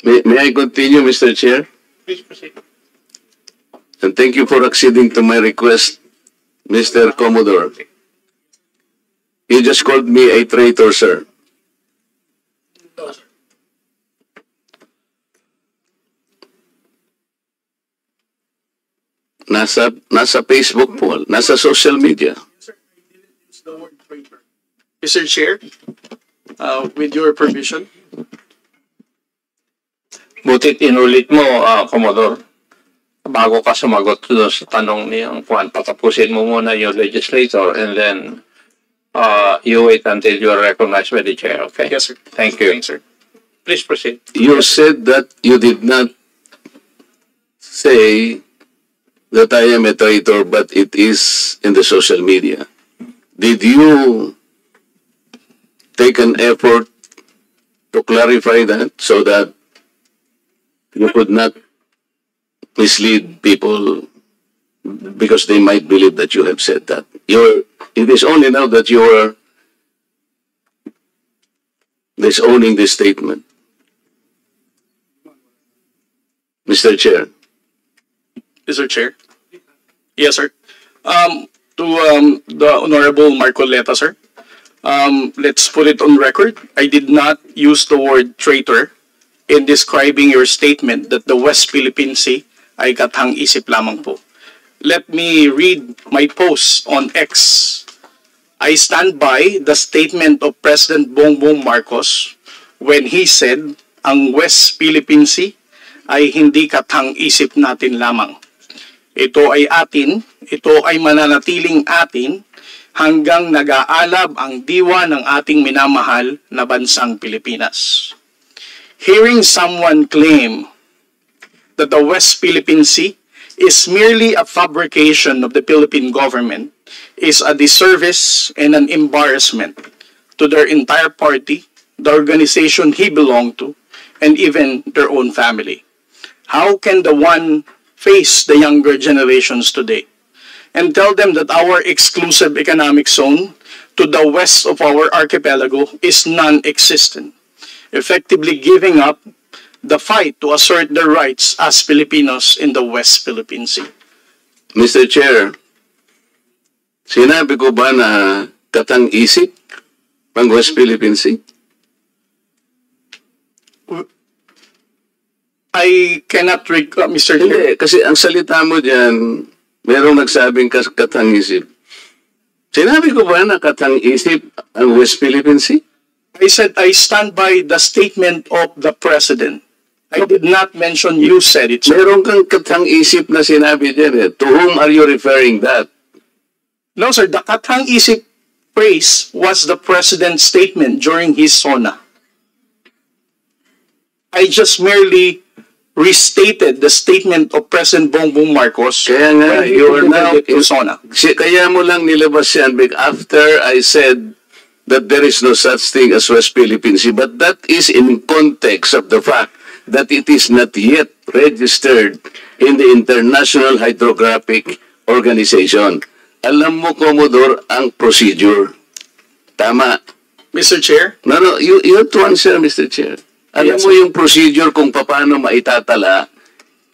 May I continue, Mr. Chair? Please proceed. And thank you for acceding to my request, Mr. Commodore. You just called me a traitor, sir. No, sir. Nasa Facebook po, nasa social media. Sir, I didn't use the word traitor. Mr. Chair, with your permission. Butit inulit mo, Commodore. Bago ka sumagot doon sa tanong niyang Juan, patapusin mo muna yung legislator and then you wait until you are recognized by the chair, okay? Yes, sir. Thank you. Thanks, sir. Please proceed. You said that you did not say that I am a traitor, but it is in the social media. Did you take an effort to clarify that so that you could not mislead people because they might believe that you have said that? It is only now that you are disowning this statement. Mr. Chair. Mr. Chair. Yes, sir. To the Honorable Marcoleta, sir. Let's put it on record. I did not use the word traitor in describing your statement that the West Philippine Sea ay kathang-isip lamang po. Let me read my post on X. I stand by the statement of President Bongbong Marcos when he said ang West Philippine Sea ay hindi kathang-isip natin lamang. Ito ay atin, ito ay mananatiling atin hanggang nag-aalab ang diwa ng ating minamahal na bansang Pilipinas. Hearing someone claim that the West Philippine Sea is merely a fabrication of the Philippine government is a disservice and an embarrassment to their entire party, the organization he belonged to, and even their own family. How can the one face the younger generations today and tell them that our exclusive economic zone to the west of our archipelago is non-existent, effectively giving up the fight to assert their rights as Filipinos in the West Philippine Sea? Mr. Chair, sinabi ko ba na katang-isip ang West Philippine Sea? I cannot recall, Mr. Chair. Hindi, kasi ang salita mo dyan, merong nagsabing katang-isip. Sinabi ko ba na katang-isip ang West Philippine Sea? I said I stand by the statement of the President. I did not mention you said it, sir. Meron kang katang-isip na sinabi dyan eh. To whom are you referring that? No, sir. The katang-isip phrase was the President's statement during his SONA. I just merely restated the statement of President Bongbong Marcos. Kaya nga, when he you are now presented to SONA. Kaya mo lang nilabas yan after I said that there is no such thing as West Philippine Sea, but that is in context of the fact that it is not yet registered in the International Hydrographic Organization. Alam mo, Commodore, ang procedure. Tama. Mr. Chair? No, you have to answer, Mr. Chair. Alam Yes, mo yung procedure kung paano maitatala,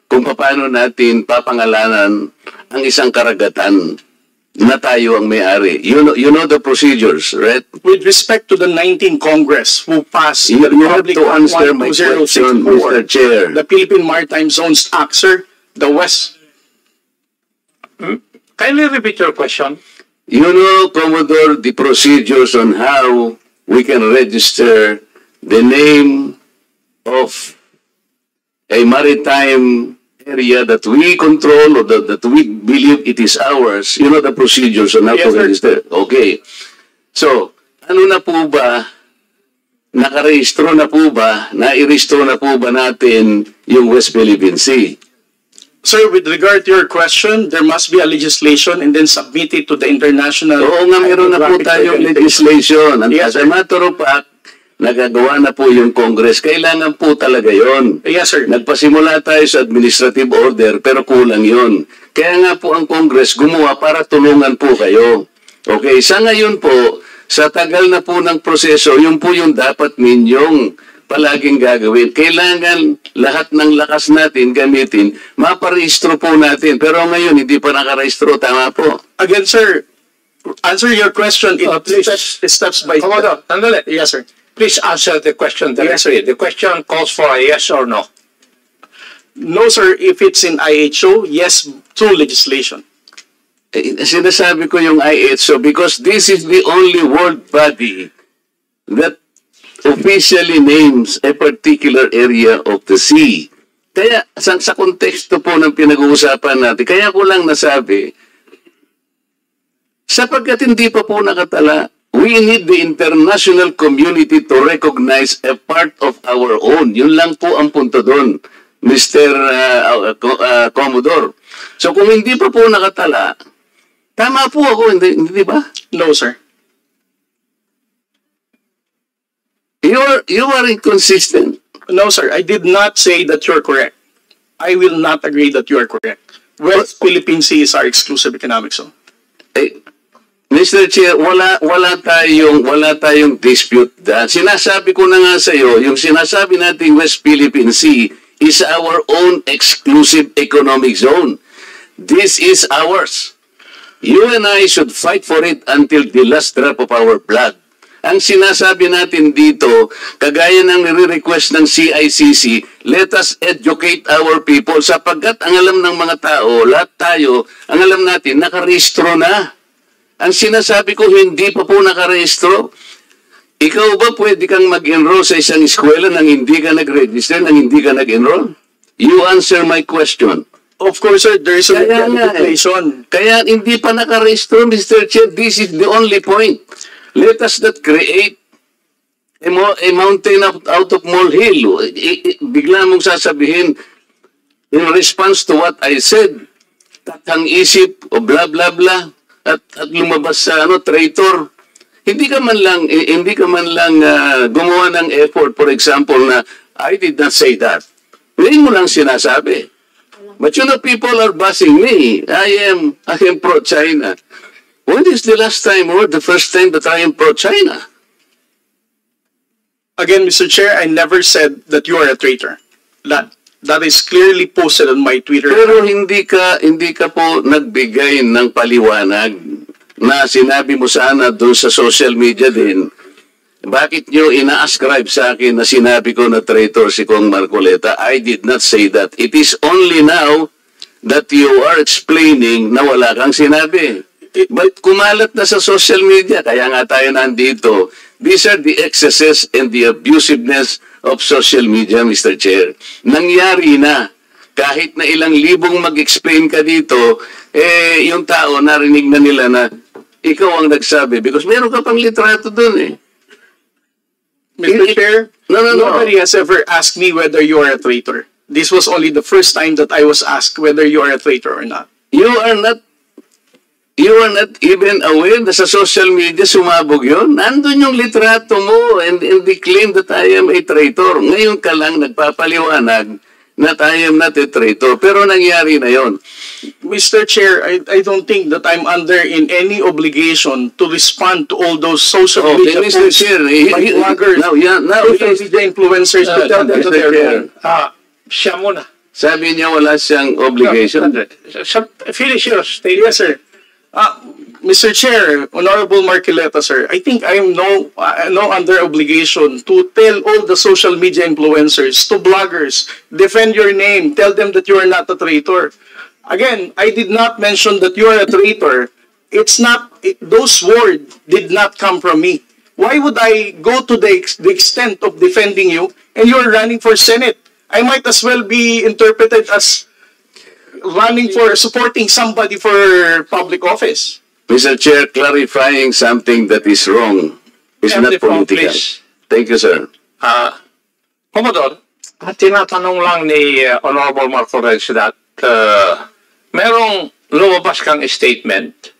kung paano natin papangalanan ang isang karagatan na tayo ang may-ari. You know the procedures, right? With respect to the 19th Congress who passed You the have Republic to Act answer my question, Mr. 12064, Chair. the Philippine Maritime Zones Act, sir, the West. Kindly repeat your question. You know, Commodore, the procedures on how we can register the name of a maritime area that we control or that we believe it is ours. You know the procedures on how Yes, to sir. register. Okay. So, ano na po ba, nakarehistro na po ba, nairehistro na po ba natin yung West Philippine Sea? Sir, with regard to your question, there must be a legislation and then submit it to the international. Oo nga, meron na po Hydrographic tayong Organization. legislation. And Yes, as a matter of fact, nagagawa na po yung Congress. Kailangan po talaga yon. Yes, sir. Nagpasimula tayo sa administrative order, pero kulang yon. Kaya nga po ang Congress gumawa para tulungan po kayo. Okay, sa ngayon po, sa tagal na po ng proseso, yun po yung dapat ninyong palaging gagawin. Kailangan lahat ng lakas natin gamitin, maparehistro po natin. Pero ngayon, hindi pa nakarehistro. Tama po. Again, sir, answer your question in Please. steps by Commodore, sandali. Yes, sir. Please answer the question directly. The question calls for a yes or no. No, sir. If it's in IHO, yes, through legislation. Sinasabi ko yung IHO because this is the only world body that officially names a particular area of the sea. Kaya sa konteksto po ng pinag-uusapan natin, kaya ko lang nasabi, sapagkat hindi pa po nakatala, we need the international community to recognize a part of our own. Yun lang po ang punto doon, Mr. Commodore. So kung hindi pa po nakatala, tama po ako, hindi ba? No, sir. You are inconsistent. No, sir. I did not say that you're correct. I will not agree that you are correct. West Philippine Sea is our exclusive economic zone. Eh, Mr. Chair, wala tayong dispute dyan. Sinasabi ko na nga sa iyo, yung sinasabi nating West Philippine Sea is our own exclusive economic zone. This is ours. You and I should fight for it until the last drop of our blood. Ang sinasabi natin dito, kagaya ng nire-request ng CICC, let us educate our people sapagkat ang alam ng mga tao, lahat tayo, ang alam natin, nakarehistro na. Ang sinasabi ko, hindi pa po nakarehistro. Ikaw ba pwede kang mag-enroll sa isang eskwela nang hindi ka nag-register, nang hindi ka nag-enroll? You answer my question. Of course, sir, there is a legislation. Kaya hindi pa nakarehistro, Mr. Chair. This is the only point. Let us not create a mountain out of molehill. Bigla mong sasabihin, in response to what I said, tathang isip o bla bla bla, at lumabas sa traitor. Hindi ka man lang gumawa ng effort, for example, na I did not say that. Ngayon mo lang sinasabi. But you know, people are bashing me. I am pro-China. When is the last time or the first time that I am pro-China? Again, Mr. Chair, I never said that you are a traitor. That is clearly posted on my Twitter. Pero hindi ka po nagbigay ng paliwanag na sinabi mo sana doon sa social media din. Bakit nyo ina-ascribe sa akin na sinabi ko na traitor si Kong Marcoleta? I did not say that. It is only now that you are explaining na wala kang sinabi. But kumalat na sa social media, kaya nga tayo nandito. These are the excesses and the abusiveness of social media, Mr. Chair. Nangyari na. Kahit na ilang libong mag-explain ka dito, yung tao narinig na nila na ikaw ang nagsabi. Because meron ka pang litrato dun eh. Mr. Chair, No. nobody has ever asked me whether you are a traitor. This was only the first time that I was asked whether you are a traitor or not. You are not even aware na sa social media sumabog yun. Nandun yung litrato mo and the claim that I am a traitor. Ngayon ka lang nagpapaliwanag na I am not a traitor. Pero nangyari na yon. Mr. Chair, I don't think that I'm under in any obligation to respond to all those social media Mr. posts Chair, by bloggers, social media influencers to tell them to their own. Siya muna. Sabi niya wala siyang obligation. Finish your statement. Yes, sir. Mr. Chair, Honorable Marcoleta, sir, I think I am no under obligation to tell all the social media influencers, to bloggers, defend your name, tell them that you are not a traitor. Again, I did not mention that you are a traitor. Those words did not come from me. Why would I go to the extent of defending you and you are running for Senate? I might as well be interpreted as supporting somebody for public office. Mr. Chair, clarifying something that is wrong is not political. Thank you, sir. Commodore, tinatanong lang ni Honorable Marcoleta that merong lumabas kang statement.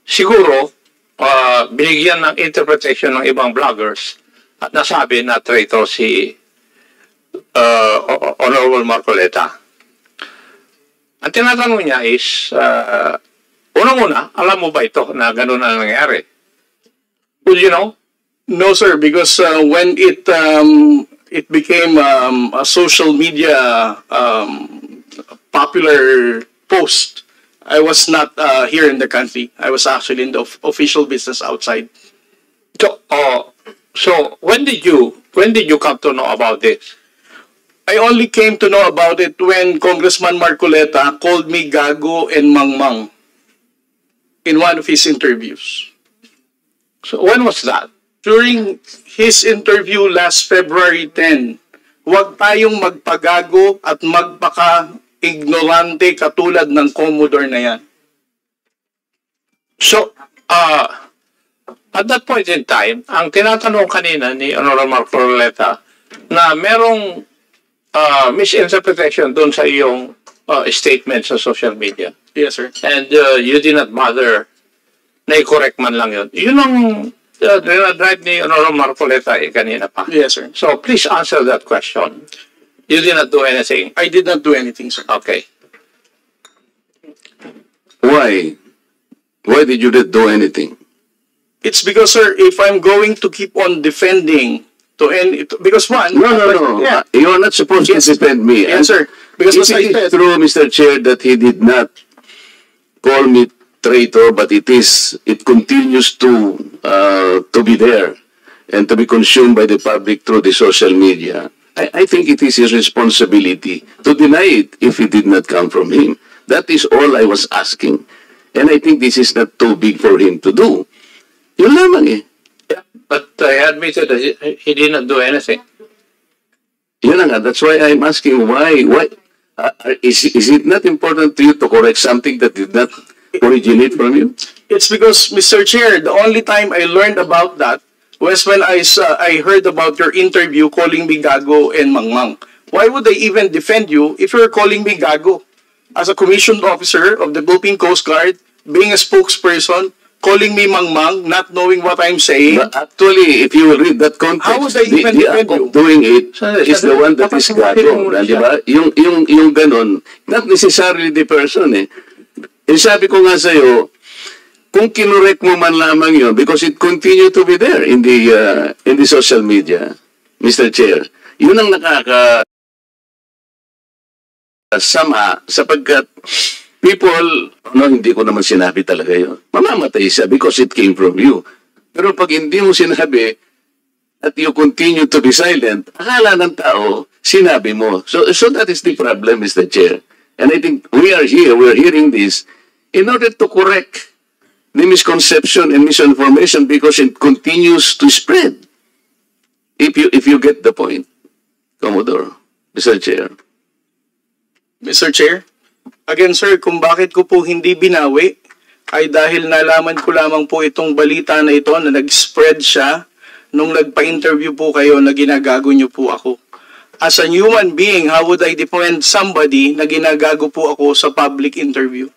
Siguro, binigyan ng interpretation ng ibang vloggers at nasabi na traitor si Honorable Marcoleta. Ang tinatanong niya is, unang-una, alam mo ba ito na gano'n na nangyari? Would you know? No, sir, because when it became a social media popular post, I was not here in the country. I was actually in the official business outside. So when did you come to know about this? I only came to know about it when Congressman Marcoleta called me Gago and Mangmang in one of his interviews. So when was that? During his interview last February 10, huwag tayong magpagago at magpaka-ignorante katulad ng Commodore na yan. So, at that point in time, ang tinatanong kanina ni Honorable Marcoleta na merong misinterpretation doon sa iyong statement sa social media. Yes, sir. And you did not bother na i-correct man lang yun. Yun ang drive ni Honorable Marcoleta kanina pa. Yes, sir. So, please answer that question. You did not do anything. I did not do anything, sir. Okay. Why? Why did you not do anything? It's because, sir, if I'm going to keep on defending to end it, because one... No. Yeah. You are not supposed to defend me. Yes, sir. Because If as I it is said, true, Mr. Chair, that he did not call me traitor, but it continues to be there and to be consumed by the public through the social media. I think it is his responsibility to deny it if it did not come from him. That is all I was asking. And I think this is not too big for him to do. Yun lamang eh. Yeah, but I admitted that he did not do anything. Yun na nga, that's why I'm asking why is it not important to you to correct something that did not originate from you? it's because, Mr. Chair, the only time I learned about that was when I heard about your interview calling me Gago and Mangmang. Why would I even defend you if you're calling me Gago? As a commissioned officer of the Philippine Coast Guard, being a spokesperson, calling me Mangmang, not knowing what I'm saying. But actually, if you will read that context, How would I even the defend act you? of doing it is the one that is gago. Di ba? Yung ganon, not necessarily the person eh. Eh sabi ko nga sa'yo, kung kinorek mo man lamang yun, because it continue to be there in the social media, Mr. Chair, yun ang sama sapagkat people, hindi ko naman sinabi talaga yun. Mamamatay siya because it came from you. Pero pag hindi mo sinabi at you continue to be silent, akala ng tao, sinabi mo. So that is the problem, Mr. Chair. And I think we're hearing this in order to correct the misconception and misinformation because it continues to spread. If you get the point, Commodore, Mr. Chair. Mr. Chair, again, sir, kung bakit ko po hindi binawi ay dahil nalaman ko lamang po itong balita na ito na nag-spread siya nung nagpa-interview po kayo na ginagago niyo po ako. As a human being, how would I defend somebody na ginagago po ako sa public interview?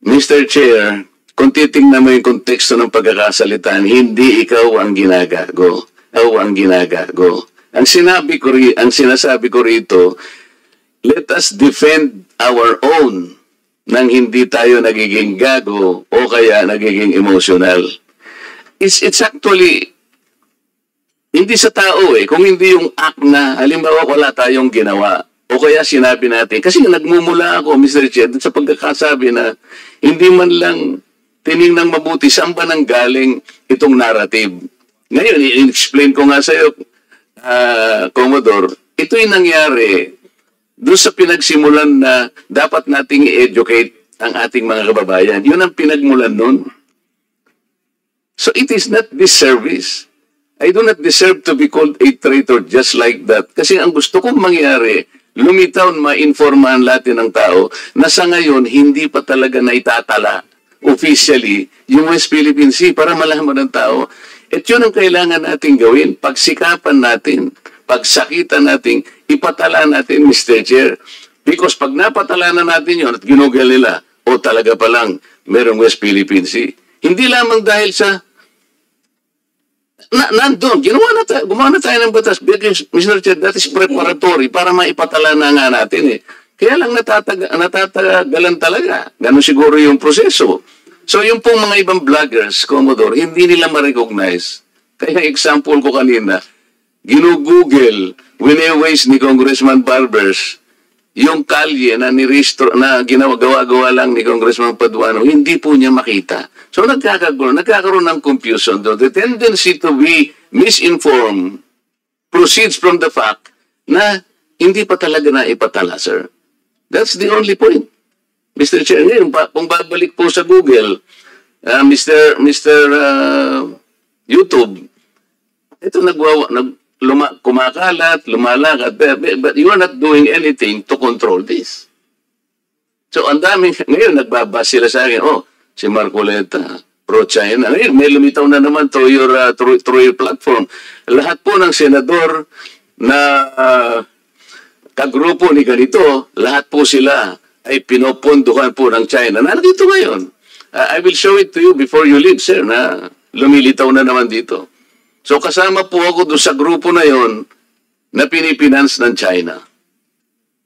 Mr. Chair, kung titingnan mo yung konteksto ng pagkakasalitan, hindi ikaw ang ginagago. Ikaw ang ginagago. Ang sinasabi ko rito, let us defend our own nang hindi tayo nagiging gago o kaya nagiging emotional. It's actually, hindi sa tao eh, kung hindi yung act na, halimbawa wala tayong ginawa o kaya sinabi natin, kasi nagmumula ako, Mr. Chair, sa pagkakasabi na hindi man lang tiningnang mabuti saan ba nang galing itong narrative. Ngayon, i-explain ko nga sa'yo, Commodore, ito'y nangyari doon sa pinagsimulan na dapat nating i-educate ang ating mga kababayan. Yun ang pinagmulan nun. So it is not disservice. I do not deserve to be called a traitor just like that. Kasi ang gusto kong mangyari, lumitaw, ma-informahan natin ng tao na sa ngayon, hindi pa talaga na itatala officially yung West Philippine Sea para malaman ng tao. At yun ang kailangan natin gawin. Pagsikapan natin, pagsakitan natin, ipatala natin, Mr. Chair. Because pag napatala na natin yun at ginugal nila, o talaga palang merong West Philippine Sea. Hindi lamang dahil sa nandun, gumawa na tayo ng batas. Mr. Chair, that is preparatory para maipatala na nga natin eh. Kaya lang natatagalan talaga. Ganun siguro yung proseso. So yung pong mga ibang vloggers, Commodore, hindi nila ma-recognize. Kaya example ko kanina, ginugoogle wini-waste ni Congressman Barbers yung kalye na nirestro na ginagawa-gawa lang ni Congressman Paduano, hindi po niya makita. So nagkakaroon ng confusion doon. The tendency to be misinformed proceeds from the fact na hindi pa talaga na ipatala, sir. That's the only point. Mr. Chair, ngayon, kung babalik po sa Google, Mr. YouTube, ito kumakalat, lumalakad, but you are not doing anything to control this. So, ang dami, ngayon, nagbabas sila sa akin, si Marcoleta, pro-China. Ngayon, may lumitaw na naman through your platform. Lahat po ng senador na kagrupo ni ganito, lahat po sila ay pinopondohan po ng China. Nandito ngayon. I will show it to you before you leave, sir, na lumilitaw na naman dito. So kasama po ako doon sa grupo na yon na pinipinance ng China.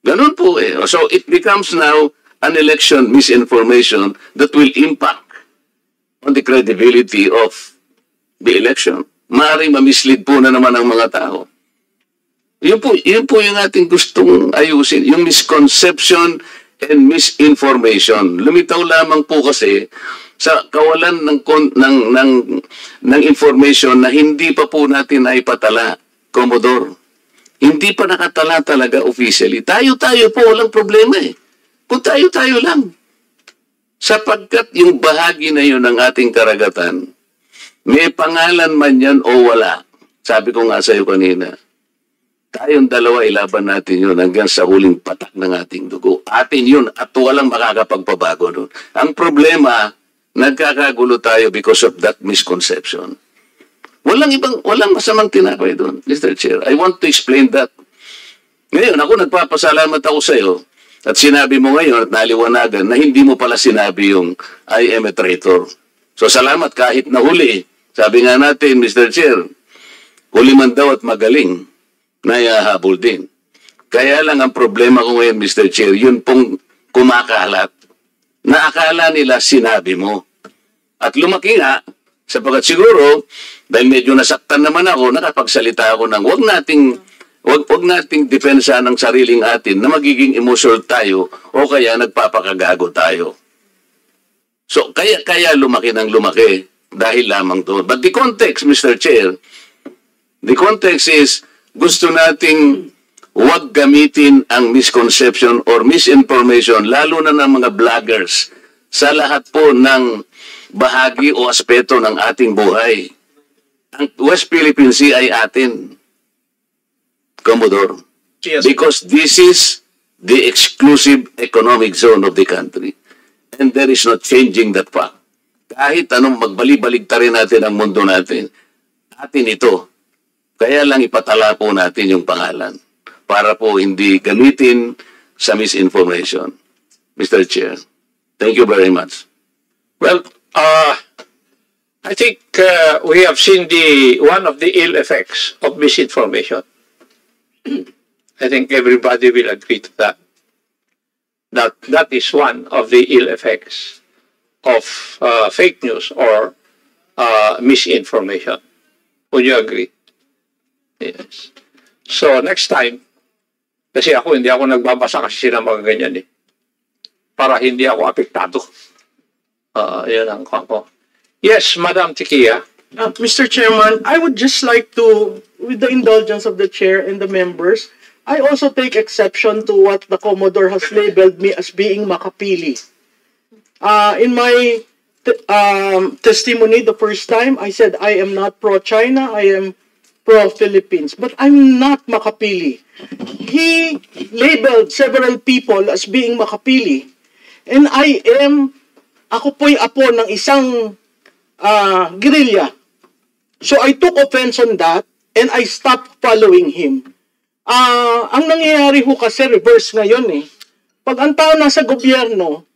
Ganun po eh. So it becomes now an election misinformation that will impact on the credibility of the election. Maaaring mamislead po na naman ang mga tao. Yun po yung ating gustong ayusin. Yung misconception and misinformation. Lumitaw lamang po kasi sa kawalan ng information na hindi pa po natin naipatala, Commodore. Hindi pa nakatala talaga officially. Tayo-tayo po, walang problema eh. Kung tayo-tayo lang. Sapagkat yung bahagi na yun ng ating karagatan, may pangalan man yan o wala. Sabi ko nga sa iyo kanina, tayong dalawa ilaban natin yun hanggang sa huling patak ng ating dugo. Atin yun at walang makakapagpabago doon. Ang problema, nagkakagulo tayo because of that misconception. Walang masamang tinapay doon, Mr. Chair. I want to explain that. Ngayon, ako nagpapasalamat ako sa iyo at sinabi mo ngayon at naliwanagan na hindi mo pala sinabi yung I am a traitor. So salamat kahit nahuli. Sabi nga natin, Mr. Chair, huli man daw at magaling, nayahabol din. Kaya lang ang problema ko ngayon, Mr. Chair, yun pong kumakalat na akala nila sinabi mo. At lumaki nga, sapagkat siguro, dahil medyo nasaktan naman ako, nakapagsalita ako ng wag nating depensa ng sariling atin na magiging emotional tayo o kaya nagpapakagago tayo. So, kaya lumaki ng lumaki dahil lamang doon. But the context, Mr. Chair, the context is gusto nating huwag gamitin ang misconception or misinformation, lalo na ng mga vloggers, sa lahat po ng bahagi o aspeto ng ating buhay. Ang West Philippine Sea ay atin, Commodore. Yes. Because this is the exclusive economic zone of the country. And there is no changing that fact. Kahit anong magbali-balig rin natin ang mundo natin, atin ito. Kaya lang ipatala po natin yung pangalan para po hindi gamitin sa misinformation. Mr. Chair, thank you very much. Well, I think we have seen one of the ill effects of misinformation. I think everybody will agree to that. That is one of the ill effects of fake news or misinformation. Would you agree? Yes. So, next time, kasi hindi ako nagbabasa kasi sila mga ganyan eh. Para hindi ako apektado. Yun ang ko. Yes, Madam Tikia. Mr. Chairman, I would just like to, with the indulgence of the chair and the members, I also take exception to what the Commodore has labeled me as being makapili. In my testimony the first time, I said I am not pro-China, I am pro-Philippines, but I'm not makapili. He labeled several people as being makapili, and ako po'y apo ng isang guerrilla. So I took offense on that, and I stopped following him. Ang nangyayari ho kasi reverse ngayon eh. Pag ang tao nasa gobyerno,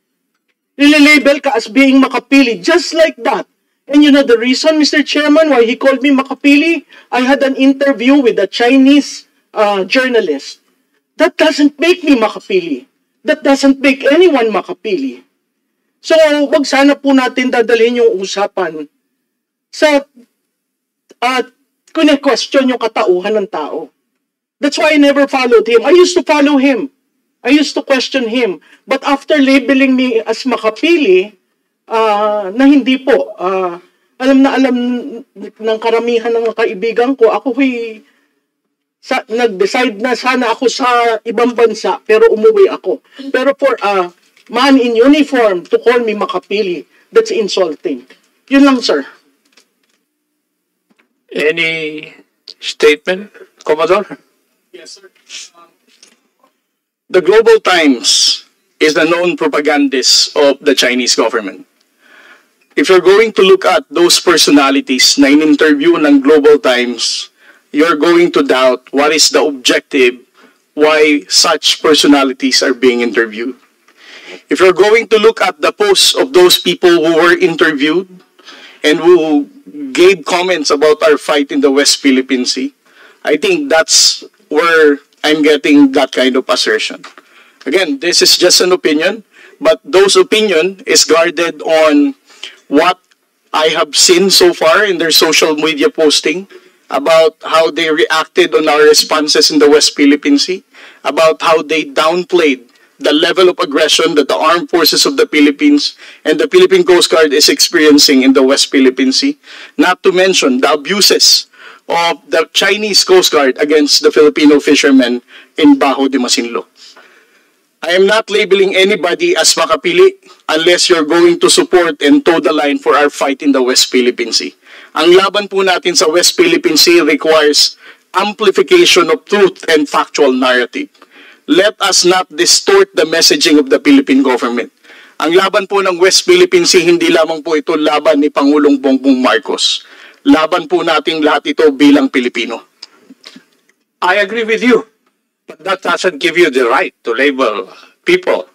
nililabel ka as being makapili, just like that. And you know the reason, Mr. Chairman, why he called me makapili? I had an interview with a Chinese journalist. That doesn't make me makapili. That doesn't make anyone makapili. So, wag sana po natin dadalhin yung usapan sa kune-question yung katauhan ng tao. That's why I never followed him. I used to follow him. I used to question him. But after labeling me as makapili, na hindi po, alam na alam ng karamihan ng mga kaibigan ko, ako nag-decide na sana ako sa ibang bansa, pero umuwi ako. Pero for a man in uniform to call me makapili, that's insulting. Yun lang, sir. Any statement, Commodore? Yes, sir. The Global Times is the known propagandist of the Chinese government. If you're going to look at those personalities na in-interview ng Global Times, you're going to doubt what is the objective, why such personalities are being interviewed. If you're going to look at the posts of those people who were interviewed and who gave comments about our fight in the West Philippine Sea, I think that's where I'm getting that kind of assertion. Again, this is just an opinion, but those opinion is guarded on what I have seen so far in their social media posting about how they reacted on our responses in the West Philippine Sea, about how they downplayed the level of aggression that the armed forces of the Philippines and the Philippine Coast Guard is experiencing in the West Philippine Sea, not to mention the abuses of the Chinese Coast Guard against the Filipino fishermen in Bajo de Masinloc. I am not labeling anybody as makapili unless you're going to support and toe the line for our fight in the West Philippine Sea. Ang laban po natin sa West Philippine Sea requires amplification of truth and factual narrative. Let us not distort the messaging of the Philippine government. Ang laban po ng West Philippine Sea, hindi lamang po ito laban ni Pangulong Bongbong Marcos. Laban po nating lahat ito bilang Pilipino. I agree with you, but that doesn't give you the right to label people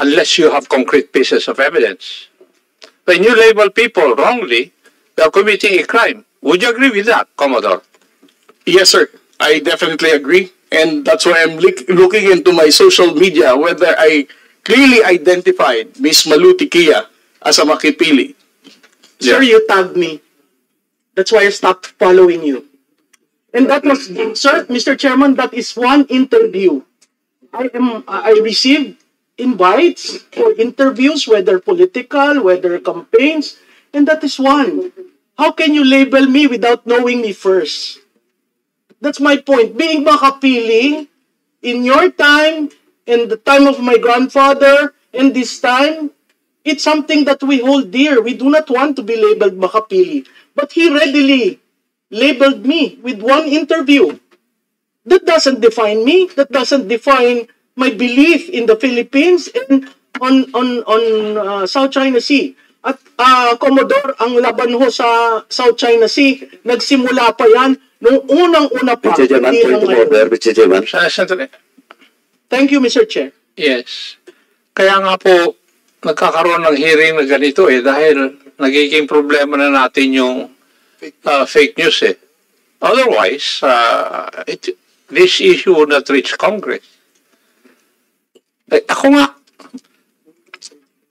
unless you have concrete pieces of evidence. When you label people wrongly, they are committing a crime. Would you agree with that, Commodore? Yes, sir. I definitely agree. And that's why I'm looking into my social media whether I clearly identified Miss Maluti Kia as a makipili. Sir, you tagged me. That's why I stopped following you. And that was, sir, Mr. Chairman, that is one interview. I received invites for interviews, whether political, whether campaigns, and that is one. How can you label me without knowing me first? That's my point. Being makapili in your time, in the time of my grandfather, and this time, it's something that we hold dear. We do not want to be labeled makapili. But he readily labeled me with one interview. That doesn't define me. That doesn't define my belief in the Philippines and on South China Sea. At Commodore, ang laban ho sa South China Sea, nagsimula pa yan nung unang-una pa. Mr. Chairman, point of order, Mr. Chairman. Thank you, Mr. Chair. Yes. Kaya nga po, nagkakaroon ng hearing na ganito dahil nagiging problema na natin yung fake news Otherwise, this issue would not reach Congress. Ako nga,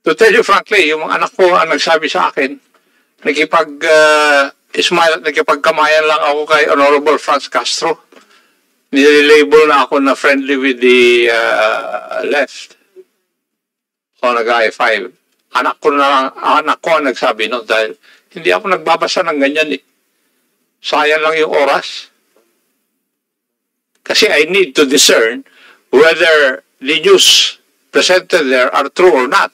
to tell you frankly, yung mga anak ko ang nagsabi sa akin, smile at nakipagkamayan lang ako kay Honorable Franz Castro. Nililabel na ako na friendly with the left. O nag-I5. Anak ko ang nagsabi no, dahil hindi ako nagbabasa ng ganyan Sayang lang yung oras. Kasi I need to discern whether the news presented there are true or not.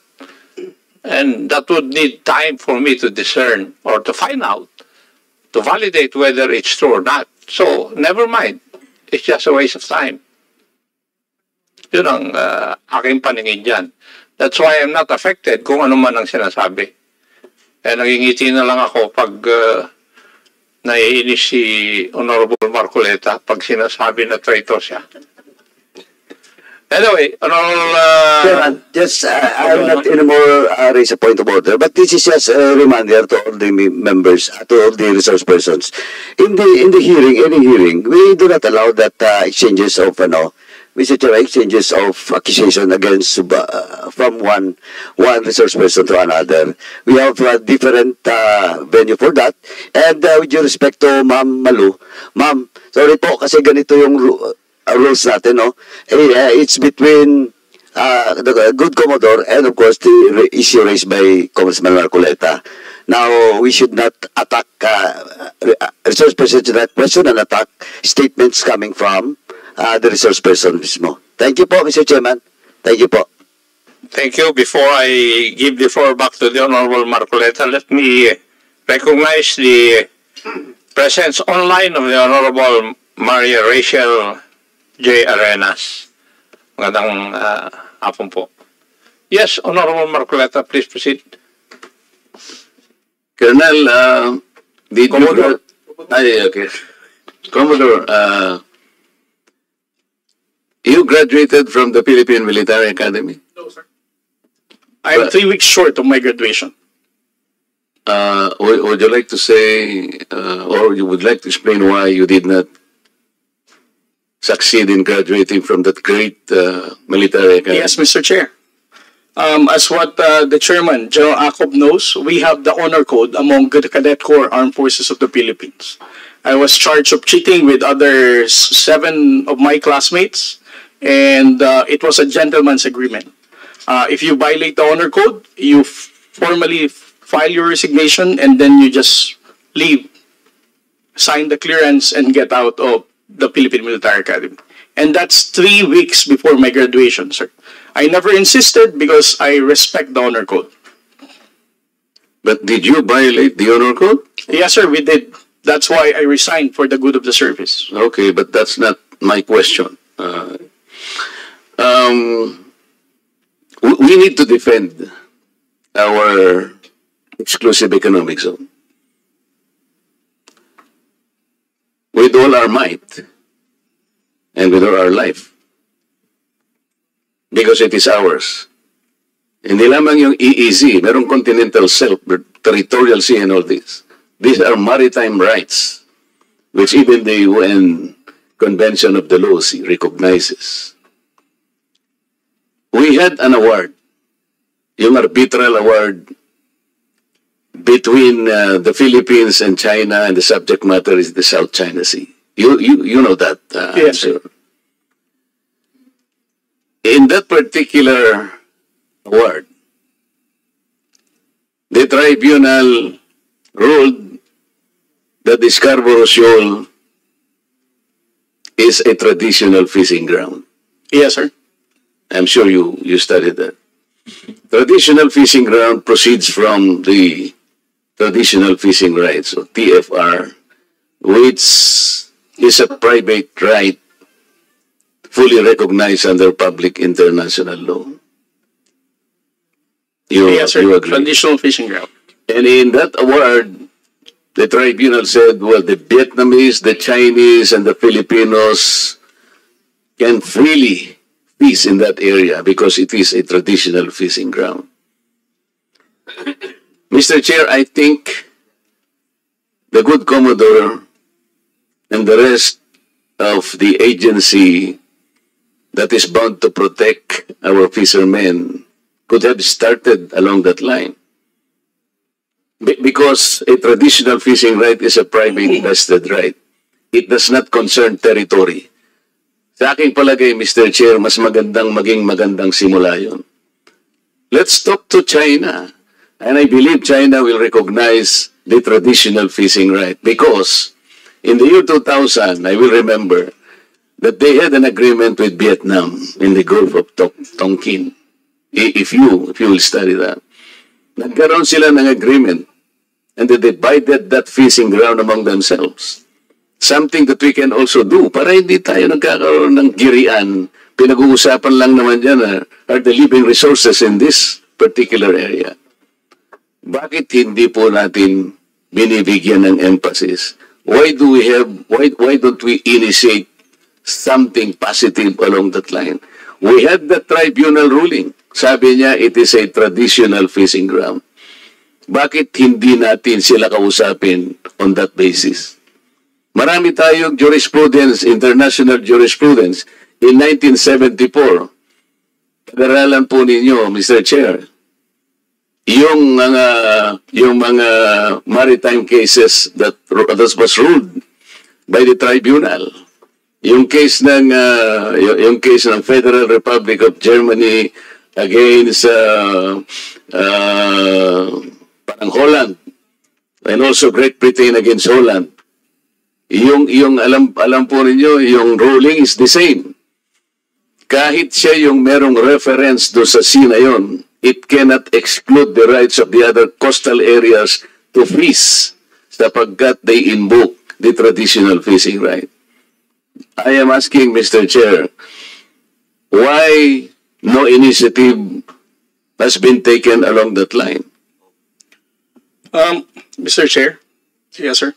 And that would need time for me to discern or to find out, to validate whether it's true or not. So, never mind. It's just a waste of time. Yun ang aking paningin dyan. That's why I'm not affected kung ano man ang sinasabi. Nangingiti na lang ako pag naiinis si Honorable Marcoleta pag sinasabi na traitor siya. Anyway, Chairman, just I will not anymore raise a point of order, but this is just a reminder to all the members, to all the resource persons. In the hearing, any hearing, we do not allow that exchanges of Mr. Chair, exchanges of accusation against from one resource person to another. We have a different venue for that. And with due respect to Ma'am Malu, Ma'am, sorry po kasi ganito yung rules natin, no? It's between the good Commodore and of course the issue raised by Congressman Marcoleta. Now, we should not attack, resource person should not question and attack statements coming from the resource person mismo. Thank you po, Mr. Chairman. Thank you po. Thank you. Before I give the floor back to the Honorable Marcoleta, let me recognize the presence online of the Honorable Maria Rachel J. Arenas. Magandang hapon po. Yes, Honorable Marcoleta, please proceed. Colonel, did Commodore. okay. Commodore, you graduated from the Philippine Military Academy? No, sir. I'm 3 weeks short of my graduation. Would you like to say, or you would like to explain why you did not succeed in graduating from that great military academy? Yes, Mr. Chair. As what the chairman, General Acob, knows, we have the honor code among the Cadet Corps Armed Forces of the Philippines. I was charged of cheating with other 7 of my classmates, and it was a gentleman's agreement. If you violate the honor code, you formally file your resignation, and then you just leave, sign the clearance, and get out of the Philippine Military Academy. And that's 3 weeks before my graduation, sir. I never insisted because I respect the honor code. But did you violate the honor code? Yes, sir, we did. That's why I resigned for the good of the service. Okay, but that's not my question. We need to defend our exclusive economic zone with all our might and with all our life, because it is ours. Hindi lamang yung EEZ, merong continental shelf, territorial sea and all this. These are maritime rights, which even the UN Convention of the Law recognizes. We had an award, yung arbitral award between the Philippines and China, and the subject matter is the South China Sea. You know that, Yes, sir. In that particular award, the tribunal ruled that the Scarborough Shoal is a traditional fishing ground. Yes, sir. I'm sure you studied that. Traditional fishing ground proceeds from the traditional fishing rights, or TFR, which is a private right fully recognized under public international law. Yes, sir. You agree? Traditional fishing ground. And in that award, the tribunal said, well, the Vietnamese, the Chinese, and the Filipinos can freely fish in that area because it is a traditional fishing ground. Mr. Chair, I think the good Commodore and the rest of the agency that is bound to protect our fishermen could have started along that line. Because a traditional fishing right is a private vested right. It does not concern territory. Sa aking palagay, Mr. Chair, mas magandang maging magandang simula yun. Let's talk to China. And I believe China will recognize the traditional fishing right. Because in the year 2000, I will remember that they had an agreement with Vietnam in the Gulf of Tonkin. If you will study that. Nagkaroon sila ng agreement, and they divided that fishing ground among themselves. Something that we can also do para hindi tayo nagkakaroon ng girian. Pinag-uusapan lang naman dyan are the living resources in this particular area. Bakit hindi po natin binibigyan ng emphasis? Why don't we initiate something positive along that line? We had the tribunal ruling. Sabi niya, it is a traditional fishing ground. Bakit hindi natin sila kausapin on that basis? Marami tayong jurisprudence, international jurisprudence. in 1974, pag-aralan po ninyo, Mr. Chair, yung mga maritime cases that was ruled by the tribunal. Yung case ng Federal Republic of Germany against parang Holland, and also Great Britain against Holland. Yung alam po ninyo, yung ruling is the same. Kahit siya yung merong reference do sa sea na yon, it cannot exclude the rights of the other coastal areas to fish sapagkat they invoke the traditional fishing right. I am asking, Mr. Chair, why no initiative has been taken along that line? Mr. Chair, yes, sir.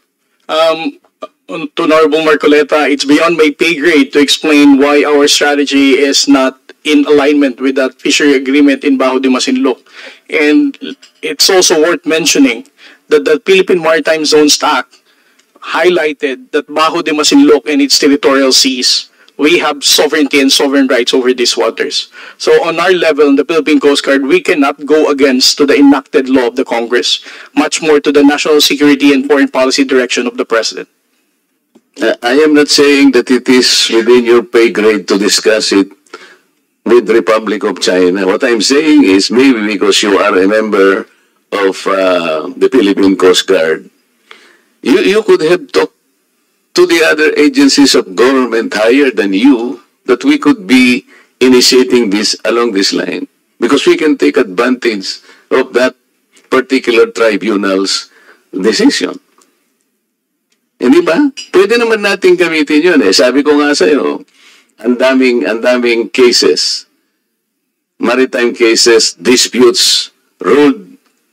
To Honorable Marcoleta, it's beyond my pay grade to explain why our strategy is not in alignment with that fishery agreement in Bajo de Masinloc. And it's also worth mentioning that the Philippine Maritime Zones Act highlighted that Bajo de Masinloc and its territorial seas, we have sovereignty and sovereign rights over these waters. So on our level, in the Philippine Coast Guard, we cannot go against to the enacted law of the Congress, much more to the national security and foreign policy direction of the President. I am not saying that it is within your pay grade to discuss it with the Republic of China. What I'm saying is maybe because you are a member of the Philippine Coast Guard, you could have talked to the other agencies of government higher than you that we could be initiating this along this line, because we can take advantage of that particular tribunal's decision. Hindi ba? Pwede naman natin gamitin yun eh. Sabi ko nga sa'yo, ang daming cases, maritime cases, disputes ruled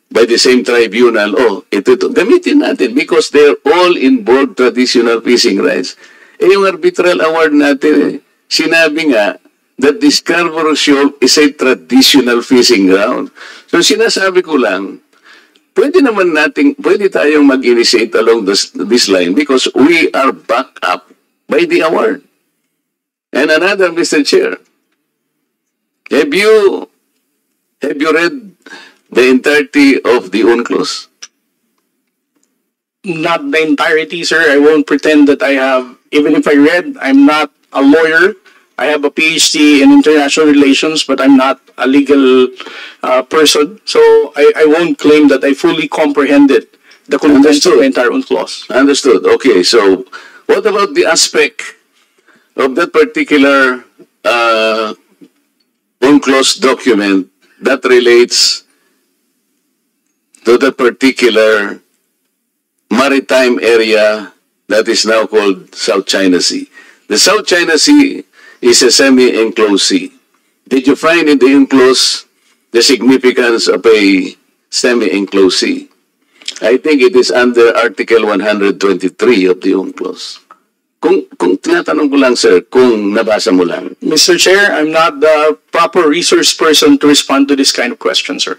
by the same tribunal. Oh, ito. Gamitin natin because they're all involved traditional fishing rights. Eh, yung arbitral award natin eh, sinabi nga that the Scarborough Shoal is a traditional fishing ground. So sinasabi ko lang, pwede tayong mag-initiate along this line because we are backed up by the award. And another, Mr. Chair, have you read the entirety of the UNCLOS? Not the entirety, sir. I won't pretend that I have, even if I read, I'm not a lawyer. I have a PhD in international relations, but I'm not a legal person. So I won't claim that I fully comprehended the contents of the entire UNCLOS. Understood. Okay, so what about the aspect of that particular UNCLOS document that relates to the particular maritime area that is now called South China Sea? The South China Sea is a semi-enclosed sea. Did you find in the UNCLOS the significance of a semi-enclosed sea? I think it is under Article 123 of the UNCLOS. Kung tinatanong ko lang, sir, kung nabasa mo lang. Mr. Chair, I'm not the proper resource person to respond to this kind of question, sir.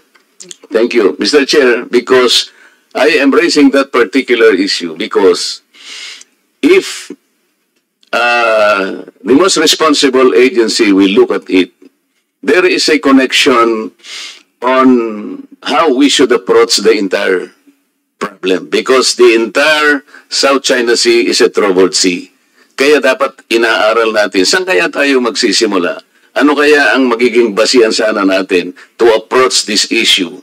Thank you, Mr. Chair, because I am raising that particular issue because if the most responsible agency will look at it, there is a connection on how we should approach the entire problem because the entire South China Sea is a troubled sea. Kaya dapat inaaral natin, saan kaya tayo magsisimula? Ano kaya ang magiging basihan sana natin to approach this issue?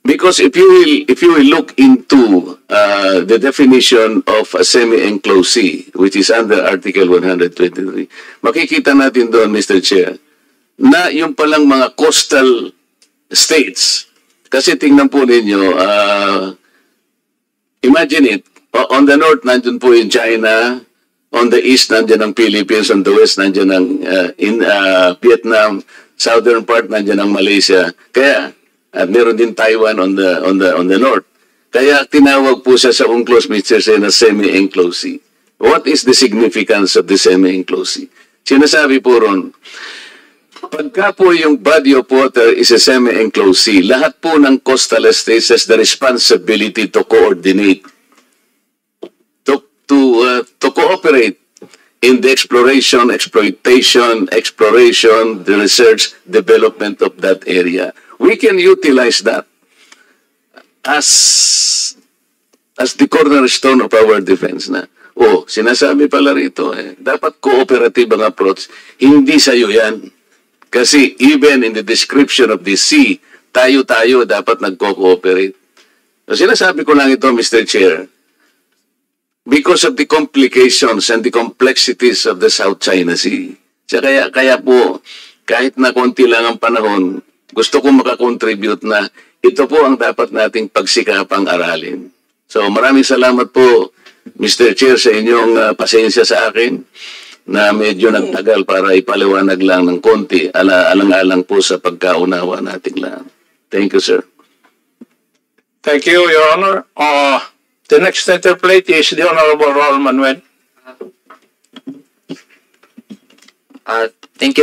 Because if you will look into the definition of a semi-enclosed sea, which is under Article 123, makikita natin doon, Mr. Chair, na yung palang mga coastal states. Kasi tingnan po ninyo, imagine it, on the north, nandyan po yung China, on the east, nandyan ang Philippines, on the west, nandyan ang Vietnam, southern part, nandyan ang Malaysia. Kaya, at meron din Taiwan on the north. Kaya tinawag po siya sa UNCLOS, Mr. Chair, na semi-enclosed sea. What is the significance of the semi-enclosed sea? Sinasabi po ron, pagka po yung body of water is a semi-enclosed sea, lahat po ng coastal states has the responsibility to coordinate, to cooperate in the exploration, the research, development of that area. We can utilize that as the cornerstone of our defense na. Oh, sinasabi pala rito, dapat cooperative ang approach. Hindi sa'yo yan. Kasi even in the description of the sea, tayo-tayo dapat nagko-cooperate. So, sinasabi ko lang ito, Mr. Chair, because of the complications and the complexities of the South China Sea. Kaya po, kahit na konti lang ang panahon, gusto ko makakontribute na ito po ang dapat nating pagsikapang aralin. So maraming salamat po, Mr. Chair, sa inyong pasensya sa akin na medyo nagtagal para ipaliwanag lang ng konti, alang-alang po sa pagkaunawa nating lang. Thank you, sir. Thank you, Your Honor. The next interplate is the Honorable Raul Manuel. Thank you.